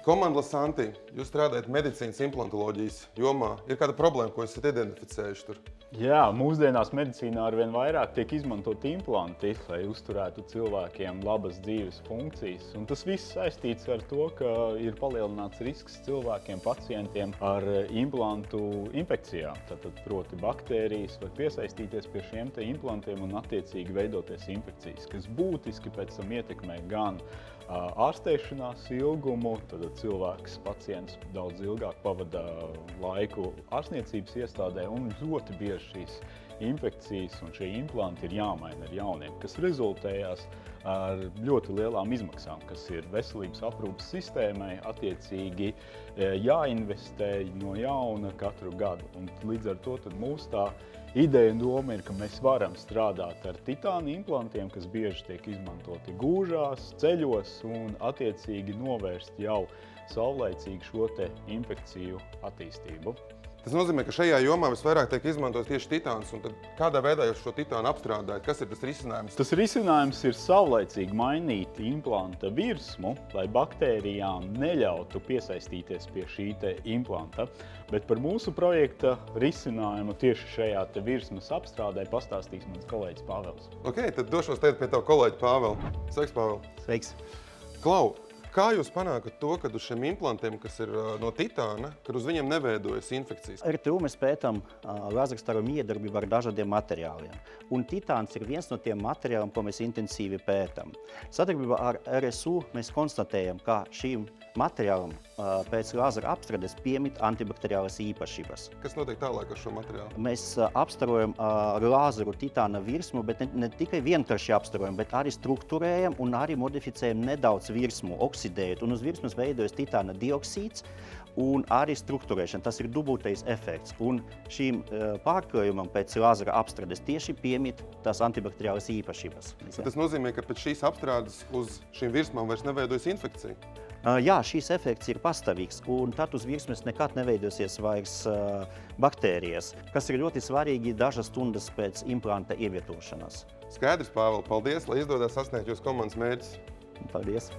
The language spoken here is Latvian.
Komanda Lasanti, jūs strādājat medicīnas implantoloģijas jomā. Ir kāda problēma, ko esat identificējuši tur? Jā, mūsdienās medicīnā arvien vairāk tiek izmantot implanti, lai uzturētu cilvēkiem labas dzīves funkcijas. Un tas viss saistīts ar to, ka ir palielināts risks cilvēkiem, pacientiem ar implantu infekcijām. Tātad, proti, baktērijas var piesaistīties pie šiem te implantiem un attiecīgi veidoties infekcijas, kas būtiski pēc tam ietekmē gan ārstēšanās ilgumu, tad cilvēks, pacients daudz ilgāk pavada laiku ārstniecības iestādē un ļoti bieži šīs infekcijas un šie implanti ir jāmaina ar jauniem, kas rezultējās ar ļoti lielām izmaksām, kas ir veselības aprūpes sistēmai attiecīgi jāinvestē no jauna katru gadu. Un līdz ar to tad mūsu tā ideja un doma ir, ka mēs varam strādāt ar titāna implantiem, kas bieži tiek izmantoti gūžās, ceļos un attiecīgi novērst jau saulaicīgi šo te infekciju attīstību. Tas nozīmē, ka šajā jomā visvairāk tiek izmantots tieši titāns. Un tad kādā veidā jūs šo titānu apstrādājat? Kas ir tas risinājums? Tas risinājums ir saulaicīgi mainīt implanta virsmu, lai baktērijām neļautu piesaistīties pie šī te implanta. Bet par mūsu projekta risinājumu tieši šajā te virsmas apstrādē pastāstīs mans kolēģis Pāvels. Ok, tad došos tagad pie tavu kolēģi Pāvela. Sveiks, Pāvel! Sveiks! Klau, kā jūs panākat to, ka uz šiem implantiem, kas ir no titāna, kad uz viņiem neveidojas infekcijas? RTU mēs pētam lazerstaru miedarbību ar dažādiem materiāliem. Un titāns ir viens no tiem materiāliem, ko mēs intensīvi pētam. Sadarbībā ar RSU mēs konstatējam, ka šīm materiālam pēc lazera apstrādes piemīt antibakteriālas īpašības. Kas notiek tālāk ar šo materiālu? Mēs apstarojam ar lāzeru titāna virsmu, bet ne tikai vienkārši apstarojam, bet arī strukturējam un arī modificējam nedaudz virsmu, oksidējot. Un uz virsmas veidojas titāna dioksīds un arī strukturēšana. Tas ir dubultais efekts. Un šīm pārkrojumam pēc lāzera apstrādes tieši piemīt tās antibakteriālas īpašības. Tas nozīmē, ka pēc šīs apstrādes uz šīm virsmām vairs neveidojas infekcija? Jā, šīs efekts ir pastāvīgs, un tad uz virsmas nekad neveidosies vairs baktērijas, kas ir ļoti svarīgi dažas stundas pēc implanta ievietošanas. Skaidrs, Pāvel, paldies, lai izdodas sasniegt jūsu komandas mērķus. Paldies!